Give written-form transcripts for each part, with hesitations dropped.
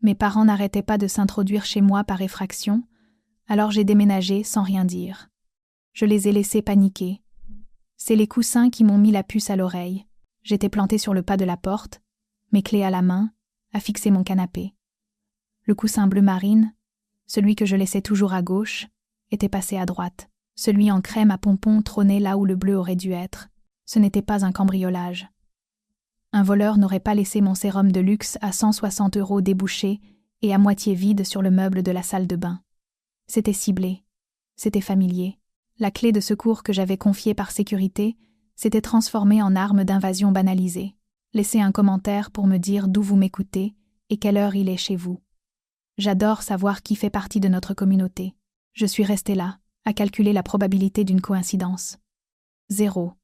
Mes parents n'arrêtaient pas de s'introduire chez moi par effraction, alors j'ai déménagé sans rien dire. Je les ai laissés paniquer. C'est les coussins qui m'ont mis la puce à l'oreille. J'étais plantée sur le pas de la porte, mes clés à la main, à fixer mon canapé. Le coussin bleu marine, celui que je laissais toujours à gauche, était passé à droite. Celui en crème à pompons trônait là où le bleu aurait dû être. Ce n'était pas un cambriolage. Un voleur n'aurait pas laissé mon sérum de luxe à 160 € débouché et à moitié vide sur le meuble de la salle de bain. C'était ciblé. C'était familier. La clé de secours que j'avais confiée par sécurité s'était transformée en arme d'invasion banalisée. Laissez un commentaire pour me dire d'où vous m'écoutez et quelle heure il est chez vous. J'adore savoir qui fait partie de notre communauté. Je suis restée là, à calculer la probabilité d'une coïncidence. 0.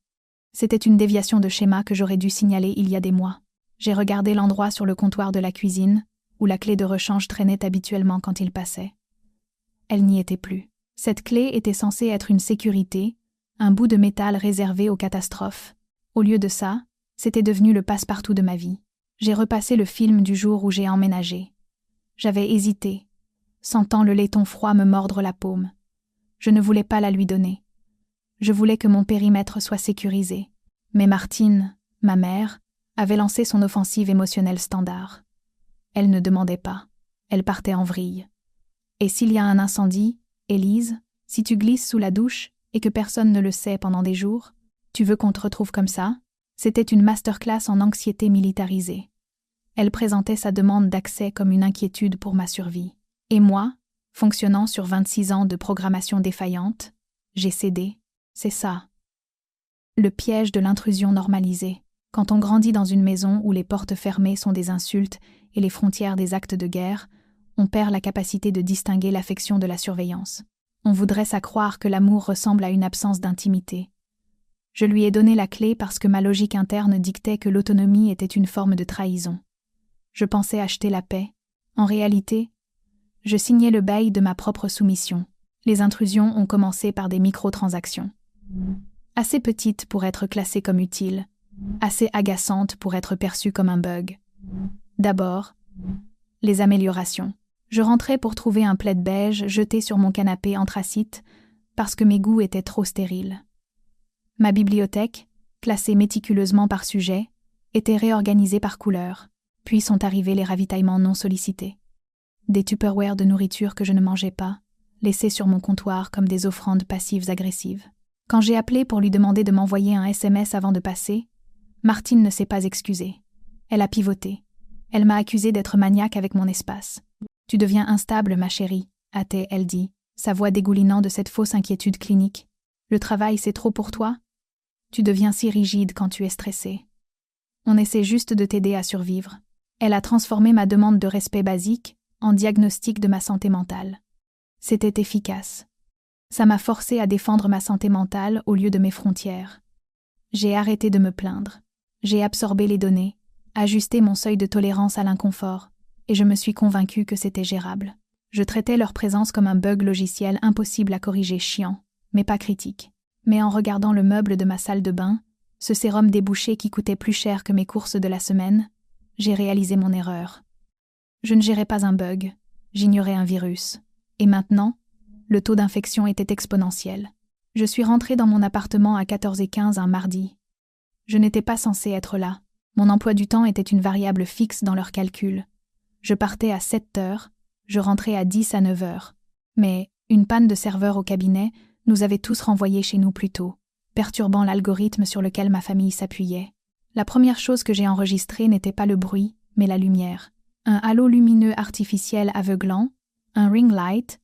C'était une déviation de schéma que j'aurais dû signaler il y a des mois. J'ai regardé l'endroit sur le comptoir de la cuisine, où la clé de rechange traînait habituellement quand il passait. Elle n'y était plus. Cette clé était censée être une sécurité, un bout de métal réservé aux catastrophes. Au lieu de ça, c'était devenu le passe-partout de ma vie. J'ai repassé le film du jour où j'ai emménagé. J'avais hésité, sentant le laiton froid me mordre la paume. Je ne voulais pas la lui donner. Je voulais que mon périmètre soit sécurisé. Mais Martine, ma mère, avait lancé son offensive émotionnelle standard. Elle ne demandait pas. Elle partait en vrille. Et s'il y a un incendie, Élise, si tu glisses sous la douche et que personne ne le sait pendant des jours, tu veux qu'on te retrouve comme ça? C'était une masterclass en anxiété militarisée. Elle présentait sa demande d'accès comme une inquiétude pour ma survie. Et moi, fonctionnant sur 26 ans de programmation défaillante, j'ai cédé. C'est ça. Le piège de l'intrusion normalisée. Quand on grandit dans une maison où les portes fermées sont des insultes et les frontières des actes de guerre, on perd la capacité de distinguer l'affection de la surveillance. On voudrait s'accroire que l'amour ressemble à une absence d'intimité. Je lui ai donné la clé parce que ma logique interne dictait que l'autonomie était une forme de trahison. Je pensais acheter la paix. En réalité, je signais le bail de ma propre soumission. Les intrusions ont commencé par des microtransactions. Assez petites pour être classées comme utiles, assez agaçantes pour être perçues comme un bug. D'abord, les améliorations. Je rentrais pour trouver un plaid beige jeté sur mon canapé anthracite parce que mes goûts étaient trop stériles. Ma bibliothèque, classée méticuleusement par sujet, était réorganisée par couleur, puis sont arrivés les ravitaillements non sollicités. Des Tupperware de nourriture que je ne mangeais pas, laissés sur mon comptoir comme des offrandes passives agressives. Quand j'ai appelé pour lui demander de m'envoyer un SMS avant de passer, Martine ne s'est pas excusée. Elle a pivoté. Elle m'a accusée d'être maniaque avec mon espace. « Tu deviens instable, ma chérie », a-t-elle dit, sa voix dégoulinant de cette fausse inquiétude clinique. « Le travail, c'est trop pour toi ? Tu deviens si rigide quand tu es stressée. On essaie juste de t'aider à survivre. » Elle a transformé ma demande de respect basique en diagnostic de ma santé mentale. C'était efficace. Ça m'a forcé à défendre ma santé mentale au lieu de mes frontières. J'ai arrêté de me plaindre. J'ai absorbé les données, ajusté mon seuil de tolérance à l'inconfort, et je me suis convaincue que c'était gérable. Je traitais leur présence comme un bug logiciel impossible à corriger, chiant, mais pas critique. Mais en regardant le meuble de ma salle de bain, ce sérum débouché qui coûtait plus cher que mes courses de la semaine, j'ai réalisé mon erreur. Je ne gérais pas un bug, j'ignorais un virus. Et maintenant, le taux d'infection était exponentiel. Je suis rentrée dans mon appartement à 14h15 un mardi. Je n'étais pas censée être là. Mon emploi du temps était une variable fixe dans leurs calculs. Je partais à 7h, je rentrais à 10 à 9h. Mais une panne de serveur au cabinet nous avait tous renvoyés chez nous plus tôt, perturbant l'algorithme sur lequel ma famille s'appuyait. La première chose que j'ai enregistrée n'était pas le bruit, mais la lumière. Un halo lumineux artificiel aveuglant, un ring light,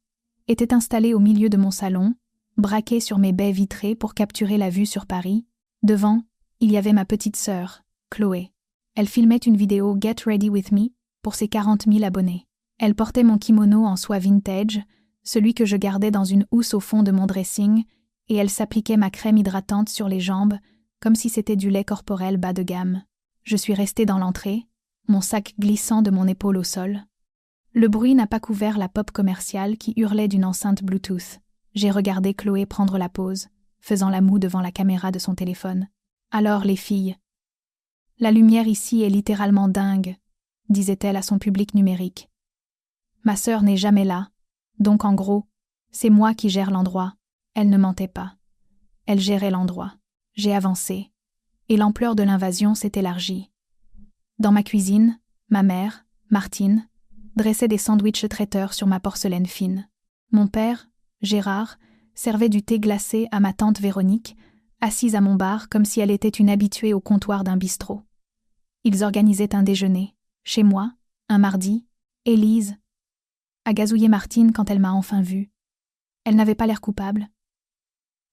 était installé au milieu de mon salon, braqué sur mes baies vitrées pour capturer la vue sur Paris. Devant, il y avait ma petite sœur, Chloé. Elle filmait une vidéo « Get Ready With Me » pour ses 40 000 abonnés. Elle portait mon kimono en soie vintage, celui que je gardais dans une housse au fond de mon dressing, et elle s'appliquait ma crème hydratante sur les jambes, comme si c'était du lait corporel bas de gamme. Je suis restée dans l'entrée, mon sac glissant de mon épaule au sol. Le bruit n'a pas couvert la pop commerciale qui hurlait d'une enceinte Bluetooth. J'ai regardé Chloé prendre la pause, faisant la moue devant la caméra de son téléphone. « Alors, les filles. La lumière ici est littéralement dingue, » disait-elle à son public numérique. Ma sœur n'est jamais là. Donc en gros, c'est moi qui gère l'endroit. Elle ne mentait pas. Elle gérait l'endroit. J'ai avancé. Et l'ampleur de l'invasion s'est élargie. Dans ma cuisine, ma mère, Martine, dressait des sandwichs traiteurs sur ma porcelaine fine. Mon père, Gérard, servait du thé glacé à ma tante Véronique, assise à mon bar comme si elle était une habituée au comptoir d'un bistrot. Ils organisaient un déjeuner. Chez moi, un mardi, Élise a gazouillé Martine quand elle m'a enfin vue. Elle n'avait pas l'air coupable.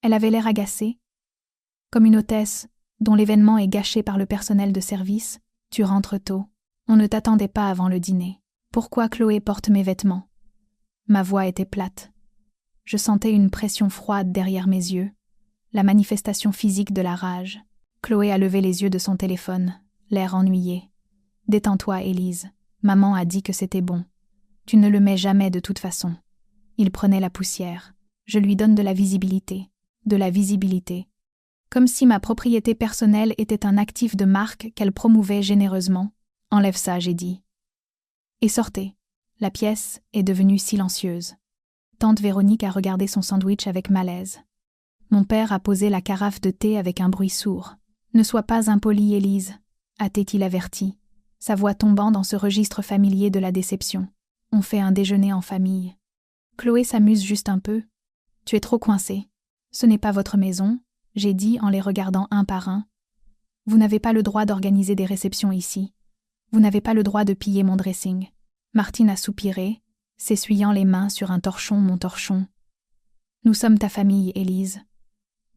Elle avait l'air agacée. Comme une hôtesse dont l'événement est gâché par le personnel de service, tu rentres tôt. On ne t'attendait pas avant le dîner. Pourquoi Chloé porte mes vêtements? Ma voix était plate. Je sentais une pression froide derrière mes yeux, la manifestation physique de la rage. Chloé a levé les yeux de son téléphone, l'air ennuyé. « Détends-toi, Élise. Maman a dit que c'était bon. Tu ne le mets jamais de toute façon. » Il prenait la poussière. Je lui donne de la visibilité. De la visibilité. Comme si ma propriété personnelle était un actif de marque qu'elle promouvait généreusement. « Enlève ça, j'ai dit. » Et sortez. La pièce est devenue silencieuse. Tante Véronique a regardé son sandwich avec malaise. Mon père a posé la carafe de thé avec un bruit sourd. « Ne sois pas impolie, Élise, » a-t-il averti, sa voix tombant dans ce registre familier de la déception. On fait un déjeuner en famille. Chloé s'amuse juste un peu. Tu es trop coincée. Ce n'est pas votre maison, j'ai dit en les regardant un par un. Vous n'avez pas le droit d'organiser des réceptions ici. Vous n'avez pas le droit de piller mon dressing. Martine a soupiré, s'essuyant les mains sur un torchon, mon torchon. Nous sommes ta famille, Élise.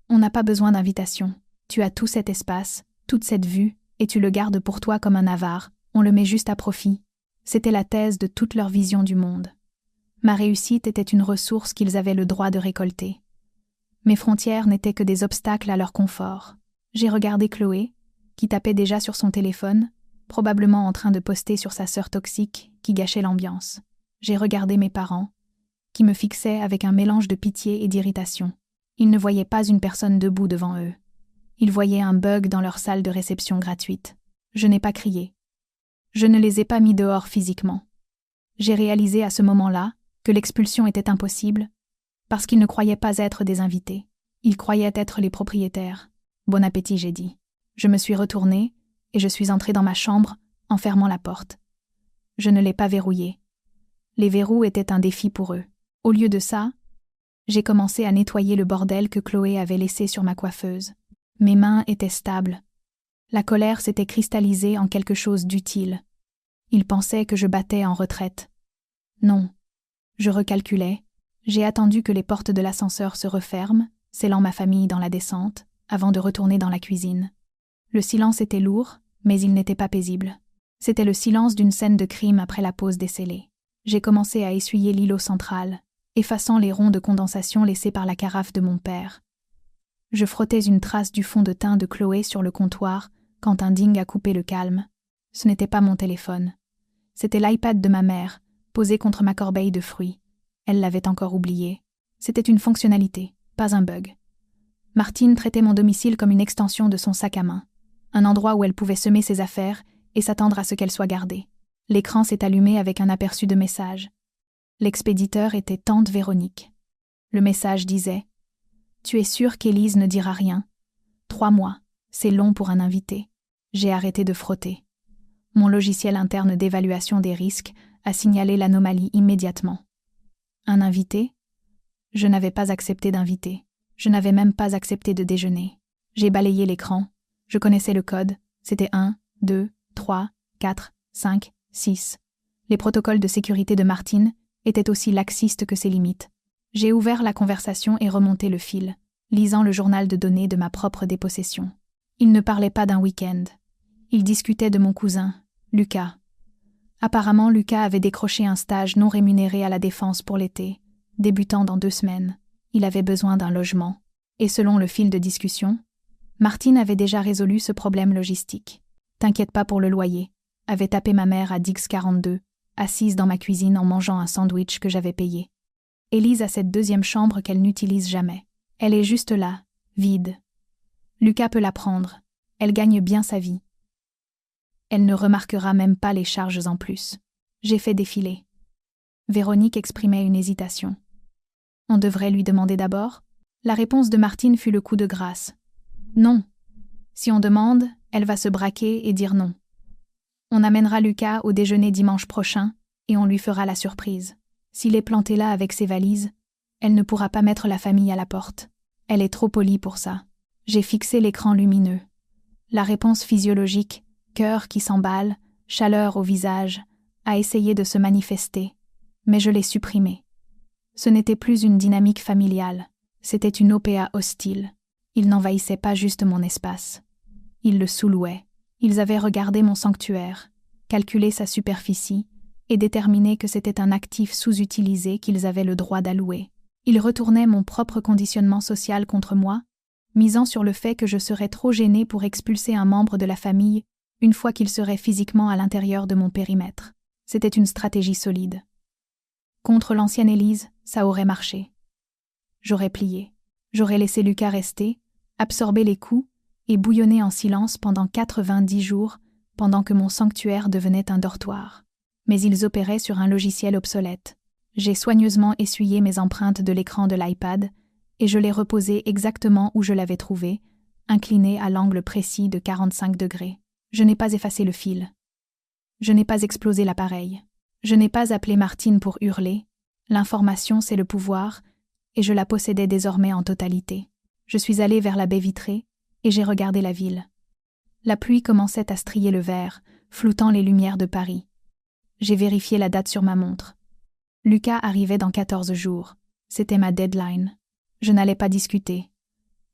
On n'a pas besoin d'invitation. Tu as tout cet espace, toute cette vue, et tu le gardes pour toi comme un avare. On le met juste à profit. C'était la thèse de toute leur vision du monde. Ma réussite était une ressource qu'ils avaient le droit de récolter. Mes frontières n'étaient que des obstacles à leur confort. J'ai regardé Chloé, qui tapait déjà sur son téléphone, probablement en train de poster sur sa sœur toxique qui gâchait l'ambiance. J'ai regardé mes parents, qui me fixaient avec un mélange de pitié et d'irritation. Ils ne voyaient pas une personne debout devant eux. Ils voyaient un bug dans leur salle de réception gratuite. Je n'ai pas crié. Je ne les ai pas mis dehors physiquement. J'ai réalisé à ce moment-là que l'expulsion était impossible parce qu'ils ne croyaient pas être des invités. Ils croyaient être les propriétaires. Bon appétit, j'ai dit. Je me suis retournée et je suis entrée dans ma chambre en fermant la porte. Je ne l'ai pas verrouillée. Les verrous étaient un défi pour eux. Au lieu de ça, j'ai commencé à nettoyer le bordel que Chloé avait laissé sur ma coiffeuse. Mes mains étaient stables. La colère s'était cristallisée en quelque chose d'utile. Ils pensaient que je battais en retraite. Non. Je recalculais. J'ai attendu que les portes de l'ascenseur se referment, scellant ma famille dans la descente, avant de retourner dans la cuisine. Le silence était lourd, mais il n'était pas paisible. C'était le silence d'une scène de crime après la pause décellée. J'ai commencé à essuyer l'îlot central, effaçant les ronds de condensation laissés par la carafe de mon père. Je frottais une trace du fond de teint de Chloé sur le comptoir quand un ding a coupé le calme. Ce n'était pas mon téléphone. C'était l'iPad de ma mère, posé contre ma corbeille de fruits. Elle l'avait encore oublié. C'était une fonctionnalité, pas un bug. Martine traitait mon domicile comme une extension de son sac à main, un endroit où elle pouvait semer ses affaires et s'attendre à ce qu'elles soient gardées. L'écran s'est allumé avec un aperçu de message. L'expéditeur était tante Véronique. Le message disait « Tu es sûre qu'Élise ne dira rien ? 3 mois, c'est long pour un invité. » J'ai arrêté de frotter. Mon logiciel interne d'évaluation des risques a signalé l'anomalie immédiatement. Un invité ? Je n'avais pas accepté d'inviter. Je n'avais même pas accepté de déjeuner. J'ai balayé l'écran. Je connaissais le code. C'était 1, 2, 3, 4, 5, 6. Les protocoles de sécurité de Martine étaient aussi laxistes que ses limites. J'ai ouvert la conversation et remonté le fil, lisant le journal de données de ma propre dépossession. Il ne parlait pas d'un week-end. Il discutait de mon cousin, Lucas. Apparemment, Lucas avait décroché un stage non rémunéré à la Défense pour l'été, débutant dans 2 semaines. Il avait besoin d'un logement. Et selon le fil de discussion, Martine avait déjà résolu ce problème logistique. « T'inquiète pas pour le loyer », avait tapé ma mère à Dix 42, assise dans ma cuisine en mangeant un sandwich que j'avais payé. Élise a cette 2e chambre qu'elle n'utilise jamais. Elle est juste là, vide. Lucas peut la prendre. Elle gagne bien sa vie. Elle ne remarquera même pas les charges en plus. J'ai fait défiler. Véronique exprimait une hésitation. On devrait lui demander d'abord? La réponse de Martine fut le coup de grâce. Non. Si on demande, elle va se braquer et dire non. On amènera Lucas au déjeuner dimanche prochain et on lui fera la surprise. S'il est planté là avec ses valises, elle ne pourra pas mettre la famille à la porte. Elle est trop polie pour ça. J'ai fixé l'écran lumineux. La réponse physiologique, cœur qui s'emballe, chaleur au visage, a essayé de se manifester, mais je l'ai supprimée. Ce n'était plus une dynamique familiale, c'était une OPA hostile. Ils n'envahissaient pas juste mon espace. Ils le sous-louaient. Ils avaient regardé mon sanctuaire, calculé sa superficie et déterminé que c'était un actif sous-utilisé qu'ils avaient le droit d'allouer. Ils retournaient mon propre conditionnement social contre moi, misant sur le fait que je serais trop gênée pour expulser un membre de la famille une fois qu'il serait physiquement à l'intérieur de mon périmètre. C'était une stratégie solide. Contre l'ancienne Élise, ça aurait marché. J'aurais plié. J'aurais laissé Lucas rester, absorber les coups et bouillonner en silence pendant 90 jours, pendant que mon sanctuaire devenait un dortoir. Mais ils opéraient sur un logiciel obsolète. J'ai soigneusement essuyé mes empreintes de l'écran de l'iPad et je l'ai reposé exactement où je l'avais trouvé, incliné à l'angle précis de 45 degrés. Je n'ai pas effacé le fil. Je n'ai pas explosé l'appareil. Je n'ai pas appelé Martine pour hurler. L'information, c'est le pouvoir, et je la possédais désormais en totalité. Je suis allée vers la baie vitrée, et j'ai regardé la ville. La pluie commençait à strier le verre, floutant les lumières de Paris. J'ai vérifié la date sur ma montre. Lucas arrivait dans 14 jours. C'était ma deadline. Je n'allais pas discuter.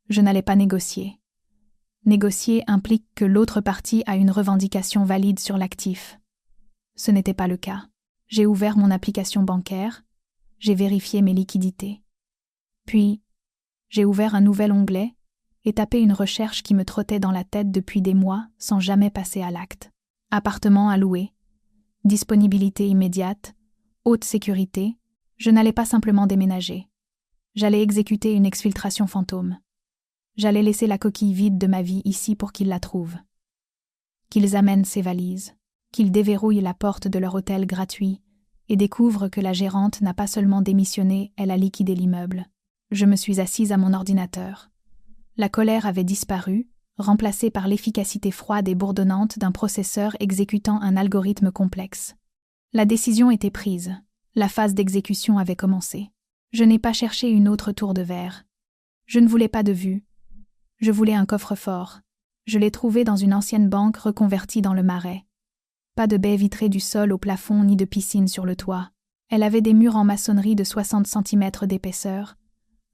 Je n'allais pas négocier. Négocier implique que l'autre partie a une revendication valide sur l'actif. Ce n'était pas le cas. J'ai ouvert mon application bancaire, j'ai vérifié mes liquidités. Puis, j'ai ouvert un nouvel onglet et tapé une recherche qui me trottait dans la tête depuis des mois sans jamais passer à l'acte. Appartement à louer, disponibilité immédiate, haute sécurité, je n'allais pas simplement déménager. J'allais exécuter une exfiltration fantôme. J'allais laisser la coquille vide de ma vie ici pour qu'ils la trouvent. Qu'ils amènent ces valises, qu'ils déverrouillent la porte de leur hôtel gratuit et découvrent que la gérante n'a pas seulement démissionné, elle a liquidé l'immeuble. Je me suis assise à mon ordinateur. La colère avait disparu, remplacée par l'efficacité froide et bourdonnante d'un processeur exécutant un algorithme complexe. La décision était prise. La phase d'exécution avait commencé. Je n'ai pas cherché une autre tour de verre. Je ne voulais pas de vue. Je voulais un coffre-fort. Je l'ai trouvé dans une ancienne banque reconvertie dans le Marais. Pas de baie vitrée du sol au plafond ni de piscine sur le toit. Elle avait des murs en maçonnerie de 60 cm d'épaisseur,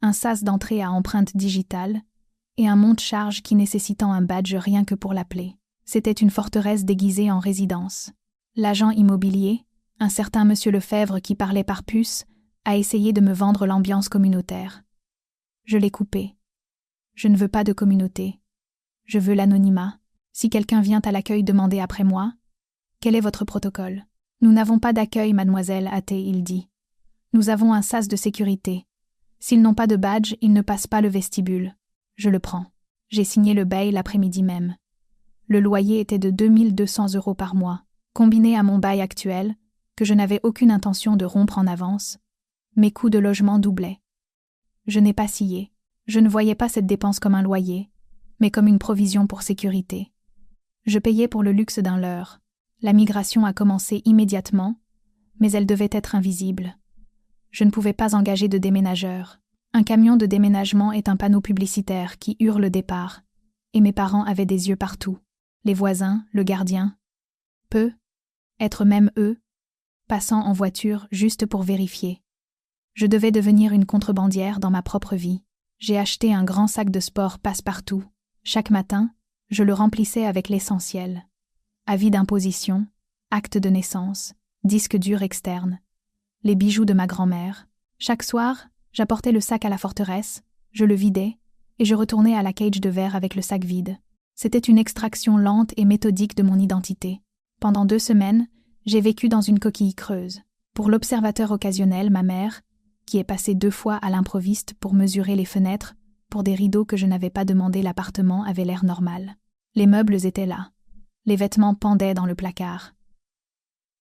un sas d'entrée à empreinte digitale et un monte-charge qui nécessitant un badge rien que pour l'appeler. C'était une forteresse déguisée en résidence. L'agent immobilier, un certain monsieur Lefebvre qui parlait par puce, a essayé de me vendre l'ambiance communautaire. Je l'ai coupé. Je ne veux pas de communauté. Je veux l'anonymat. Si quelqu'un vient à l'accueil demander après moi, quel est votre protocole? Nous n'avons pas d'accueil, mademoiselle, a-t-il dit. Nous avons un sas de sécurité. S'ils n'ont pas de badge, ils ne passent pas le vestibule. Je le prends. J'ai signé le bail l'après-midi même. Le loyer était de 2200 € par mois, combiné à mon bail actuel, que je n'avais aucune intention de rompre en avance. Mes coûts de logement doublaient. Je n'ai pas scié. Je ne voyais pas cette dépense comme un loyer, mais comme une provision pour sécurité. Je payais pour le luxe d'un leurre. La migration a commencé immédiatement, mais elle devait être invisible. Je ne pouvais pas engager de déménageur. Un camion de déménagement est un panneau publicitaire qui hurle départ, et mes parents avaient des yeux partout. Les voisins, le gardien. Être même eux, passant en voiture juste pour vérifier. Je devais devenir une contrebandière dans ma propre vie. J'ai acheté un grand sac de sport passe-partout. Chaque matin, je le remplissais avec l'essentiel. Avis d'imposition, acte de naissance, disque dur externe, les bijoux de ma grand-mère. Chaque soir, j'apportais le sac à la forteresse, je le vidais, et je retournais à la cage de verre avec le sac vide. C'était une extraction lente et méthodique de mon identité. Pendant 2 semaines, j'ai vécu dans une coquille creuse. Pour l'observateur occasionnel, ma mère, qui est passée 2 fois à l'improviste pour mesurer les fenêtres, pour des rideaux que je n'avais pas demandé, l'appartement avait l'air normal. Les meubles étaient là. Les vêtements pendaient dans le placard.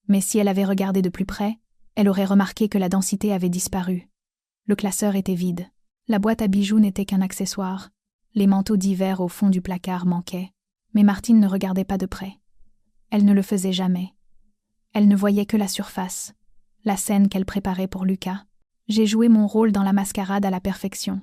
Mais si elle avait regardé de plus près, Elle aurait remarqué que la densité avait disparu. Le classeur était vide. La boîte à bijoux n'était qu'un accessoire. Les manteaux d'hiver au fond du placard manquaient. Mais Martine ne regardait pas de près. Elle ne le faisait jamais. Elle ne voyait que la surface, la scène qu'elle préparait pour Lucas. J'ai joué mon rôle dans la mascarade à la perfection.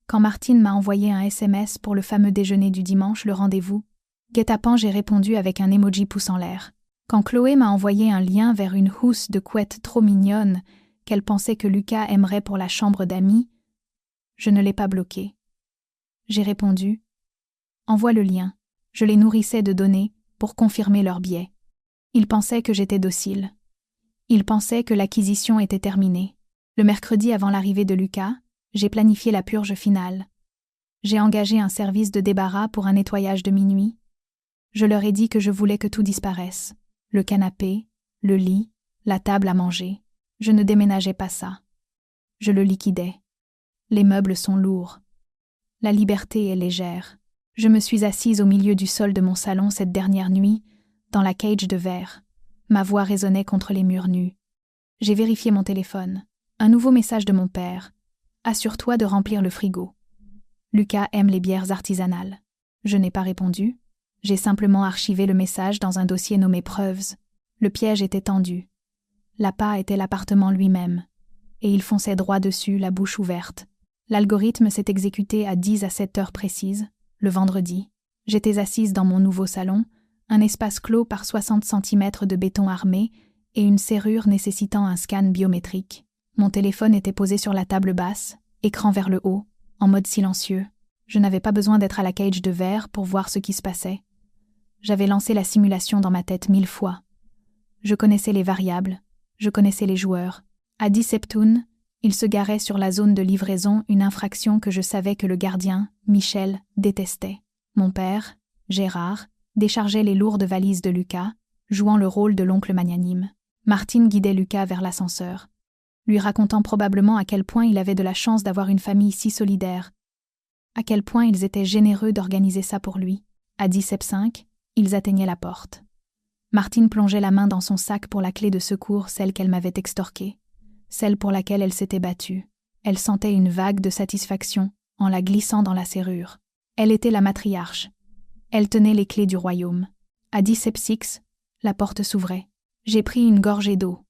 Quand Martine m'a envoyé un SMS pour le fameux déjeuner du dimanche, le rendez-vous, guet-apens j'ai répondu avec un emoji pouce en l'air. Quand Chloé m'a envoyé un lien vers une housse de couette trop mignonne qu'elle pensait que Lucas aimerait pour la chambre d'amis, je ne l'ai pas bloqué. J'ai répondu « Envoie le lien ». Je les nourrissais de données pour confirmer leur biais. Ils pensaient que j'étais docile. Ils pensaient que l'acquisition était terminée. Le mercredi avant l'arrivée de Lucas, j'ai planifié la purge finale. J'ai engagé un service de débarras pour un nettoyage de minuit. Je leur ai dit que je voulais que tout disparaisse. Le canapé, le lit, la table à manger. Je ne déménageais pas ça. Je le liquidais. Les meubles sont lourds. La liberté est légère. Je me suis assise au milieu du sol de mon salon cette dernière nuit, dans la cage de verre. Ma voix résonnait contre les murs nus. J'ai vérifié mon téléphone. Un nouveau message de mon père. Assure-toi de remplir le frigo. Lucas aime les bières artisanales. Je n'ai pas répondu. J'ai simplement archivé le message dans un dossier nommé Preuves. Le piège était tendu. L'appât était l'appartement lui-même. Et il fonçait droit dessus, la bouche ouverte. L'algorithme s'est exécuté à 10 à 7 heures précises. Le vendredi, j'étais assise dans mon nouveau salon, un espace clos par 60 cm de béton armé et une serrure nécessitant un scan biométrique. Mon téléphone était posé sur la table basse, écran vers le haut, en mode silencieux. Je n'avais pas besoin d'être à la cage de verre pour voir ce qui se passait. J'avais lancé la simulation dans ma tête 1000 fois. Je connaissais les variables, je connaissais les joueurs. À 10 septune, il se garait sur la zone de livraison, une infraction que je savais que le gardien, Michel, détestait. Mon père, Gérard, déchargeait les lourdes valises de Lucas, jouant le rôle de l'oncle magnanime. Martine guidait Lucas vers l'ascenseur, lui racontant probablement à quel point il avait de la chance d'avoir une famille si solidaire, à quel point ils étaient généreux d'organiser ça pour lui. À 10h05, ils atteignaient la porte. Martine plongeait la main dans son sac pour la clé de secours, celle qu'elle m'avait extorquée. Celle pour laquelle elle s'était battue. Elle sentait une vague de satisfaction en la glissant dans la serrure. Elle était la matriarche. Elle tenait les clés du royaume. À 10h06, la porte s'ouvrait. J'ai pris une gorgée d'eau.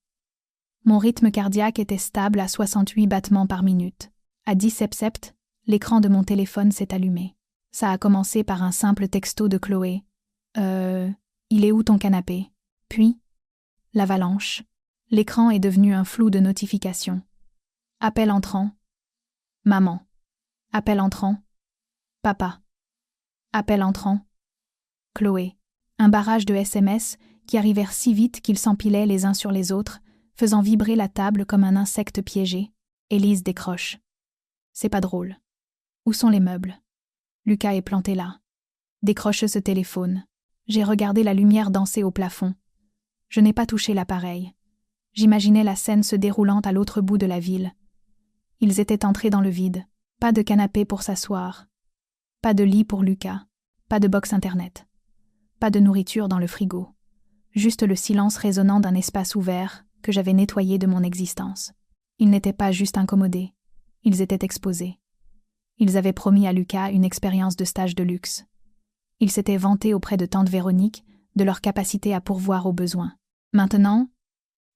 Mon rythme cardiaque était stable à 68 battements par minute. À 10h07, l'écran de mon téléphone s'est allumé. Ça a commencé par un simple texto de Chloé. Il est où ton canapé ? Puis, l'avalanche. L'écran est devenu un flou de notifications. Appel entrant. Maman. Appel entrant. Papa. Appel entrant. Chloé. Un barrage de SMS qui arrivèrent si vite qu'ils s'empilaient les uns sur les autres, faisant vibrer la table comme un insecte piégé. Élise décroche. C'est pas drôle. Où sont les meubles ? Lucas est planté là. Décroche ce téléphone. J'ai regardé la lumière danser au plafond. Je n'ai pas touché l'appareil. J'imaginais la scène se déroulant à l'autre bout de la ville. Ils étaient entrés dans le vide. Pas de canapé pour s'asseoir. Pas de lit pour Lucas. Pas de box internet. Pas de nourriture dans le frigo. Juste le silence résonnant d'un espace ouvert que j'avais nettoyé de mon existence. Ils n'étaient pas juste incommodés. Ils étaient exposés. Ils avaient promis à Lucas une expérience de stage de luxe. Ils s'étaient vantés auprès de tante Véronique de leur capacité à pourvoir aux besoins. Maintenant,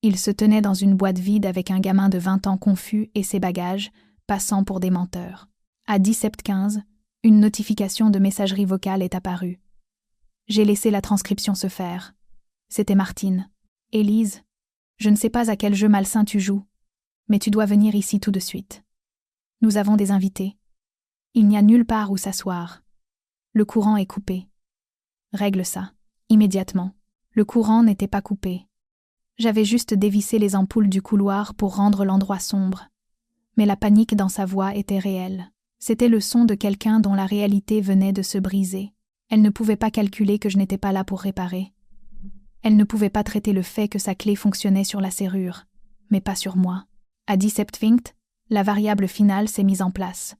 ils se tenaient dans une boîte vide avec un gamin de 20 ans confus et ses bagages, passant pour des menteurs. À 10h15, une notification de messagerie vocale est apparue. J'ai laissé la transcription se faire. C'était Martine. « Élise, je ne sais pas à quel jeu malsain tu joues, mais tu dois venir ici tout de suite. Nous avons des invités. Il n'y a nulle part où s'asseoir. Le courant est coupé. Règle ça, immédiatement. » Le courant n'était pas coupé. J'avais juste dévissé les ampoules du couloir pour rendre l'endroit sombre. Mais la panique dans sa voix était réelle. C'était le son de quelqu'un dont la réalité venait de se briser. Elle ne pouvait pas calculer que je n'étais pas là pour réparer. Elle ne pouvait pas traiter le fait que sa clé fonctionnait sur la serrure, mais pas sur moi. À 10h20, la variable finale s'est mise en place.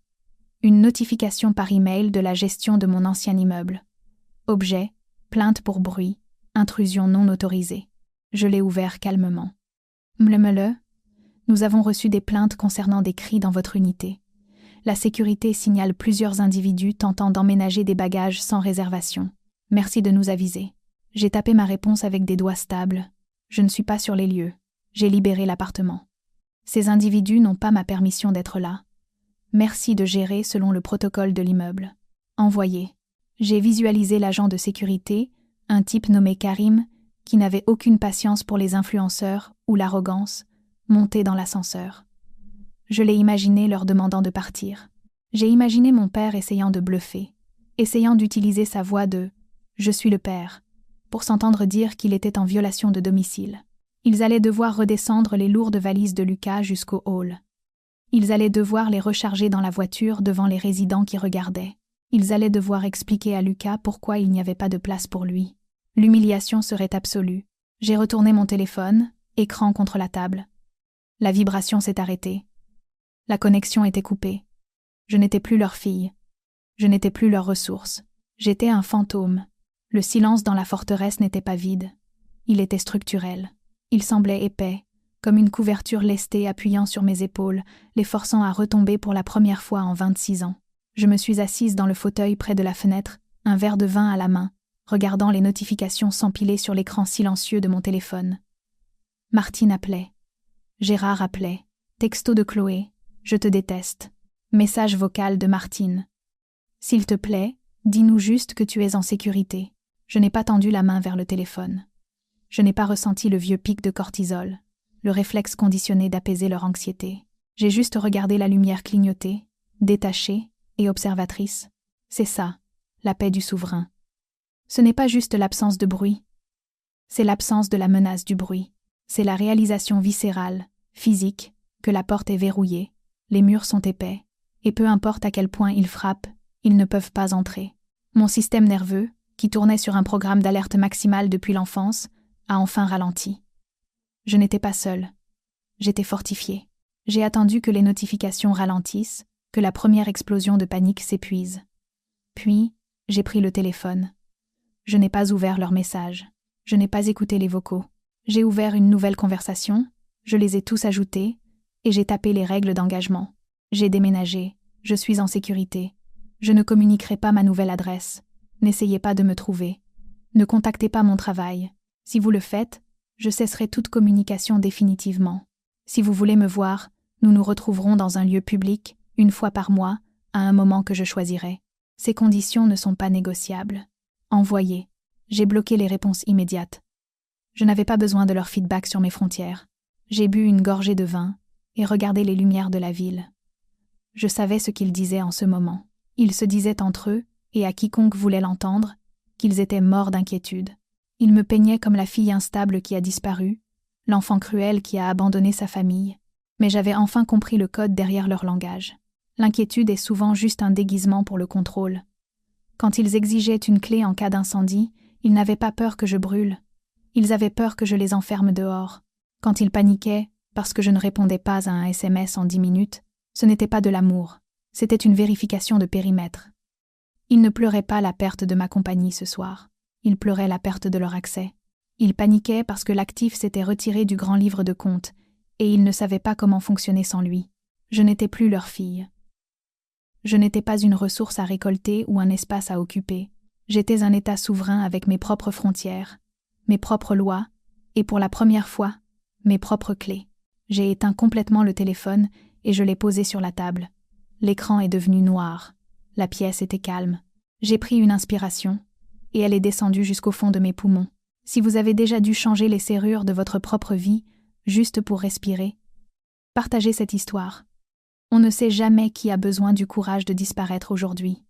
Une notification par email de la gestion de mon ancien immeuble. Objet, plainte pour bruit, intrusion non autorisée. Je l'ai ouvert calmement. Mlemele, nous avons reçu des plaintes concernant des cris dans votre unité. La sécurité signale plusieurs individus tentant d'emménager des bagages sans réservation. Merci de nous aviser. J'ai tapé ma réponse avec des doigts stables. Je ne suis pas sur les lieux. J'ai libéré l'appartement. Ces individus n'ont pas ma permission d'être là. Merci de gérer selon le protocole de l'immeuble. Envoyé. J'ai visualisé l'agent de sécurité, un type nommé Karim, qui n'avait aucune patience pour les influenceurs ou l'arrogance, monter dans l'ascenseur. Je l'ai imaginé leur demandant de partir. J'ai imaginé mon père essayant de bluffer, essayant d'utiliser sa voix de « Je suis le père » pour s'entendre dire qu'il était en violation de domicile. Ils allaient devoir redescendre les lourdes valises de Lucas jusqu'au hall. Ils allaient devoir les recharger dans la voiture devant les résidents qui regardaient. Ils allaient devoir expliquer à Lucas pourquoi il n'y avait pas de place pour lui. L'humiliation serait absolue. J'ai retourné mon téléphone, écran contre la table. La vibration s'est arrêtée. La connexion était coupée. Je n'étais plus leur fille. Je n'étais plus leur ressource. J'étais un fantôme. Le silence dans la forteresse n'était pas vide. Il était structurel. Il semblait épais, comme une couverture lestée appuyant sur mes épaules, les forçant à retomber pour la première fois en 26 ans. Je me suis assise dans le fauteuil près de la fenêtre, un verre de vin à la main, regardant les notifications s'empiler sur l'écran silencieux de mon téléphone. Martine appelait. Gérard appelait. Texto de Chloé. Je te déteste. Message vocal de Martine. S'il te plaît, dis-nous juste que tu es en sécurité. Je n'ai pas tendu la main vers le téléphone. Je n'ai pas ressenti le vieux pic de cortisol, le réflexe conditionné d'apaiser leur anxiété. J'ai juste regardé la lumière clignoter, détachée et observatrice. C'est ça, la paix du souverain. Ce n'est pas juste l'absence de bruit. C'est l'absence de la menace du bruit. C'est la réalisation viscérale, physique, que la porte est verrouillée, les murs sont épais, et peu importe à quel point ils frappent, ils ne peuvent pas entrer. Mon système nerveux, qui tournait sur un programme d'alerte maximale depuis l'enfance, a enfin ralenti. Je n'étais pas seule. J'étais fortifiée. J'ai attendu que les notifications ralentissent, que la première explosion de panique s'épuise. Puis, j'ai pris le téléphone. Je n'ai pas ouvert leurs messages. Je n'ai pas écouté les vocaux. J'ai ouvert une nouvelle conversation, je les ai tous ajoutés, et j'ai tapé les règles d'engagement. J'ai déménagé, je suis en sécurité. Je ne communiquerai pas ma nouvelle adresse. N'essayez pas de me trouver. Ne contactez pas mon travail. Si vous le faites, je cesserai toute communication définitivement. Si vous voulez me voir, nous nous retrouverons dans un lieu public, une fois par mois, à un moment que je choisirai. Ces conditions ne sont pas négociables. Envoyez. J'ai bloqué les réponses immédiates. Je n'avais pas besoin de leur feedback sur mes frontières. J'ai bu une gorgée de vin et regardé les lumières de la ville. Je savais ce qu'ils disaient en ce moment. Ils se disaient entre eux, et à quiconque voulait l'entendre, qu'ils étaient morts d'inquiétude. Ils me peignaient comme la fille instable qui a disparu, l'enfant cruel qui a abandonné sa famille. Mais j'avais enfin compris le code derrière leur langage. L'inquiétude est souvent juste un déguisement pour le contrôle. Quand ils exigeaient une clé en cas d'incendie, ils n'avaient pas peur que je brûle. Ils avaient peur que je les enferme dehors. Quand ils paniquaient, parce que je ne répondais pas à un SMS en 10 minutes, ce n'était pas de l'amour, c'était une vérification de périmètre. Ils ne pleuraient pas la perte de ma compagnie ce soir. Ils pleuraient la perte de leur accès. Ils paniquaient parce que l'actif s'était retiré du grand livre de comptes, et ils ne savaient pas comment fonctionner sans lui. Je n'étais plus leur fille. Je n'étais pas une ressource à récolter ou un espace à occuper. J'étais un État souverain avec mes propres frontières, mes propres lois, et pour la première fois, mes propres clés. J'ai éteint complètement le téléphone et je l'ai posé sur la table. L'écran est devenu noir. La pièce était calme. J'ai pris une inspiration, et elle est descendue jusqu'au fond de mes poumons. Si vous avez déjà dû changer les serrures de votre propre vie, juste pour respirer, partagez cette histoire. On ne sait jamais qui a besoin du courage de disparaître aujourd'hui.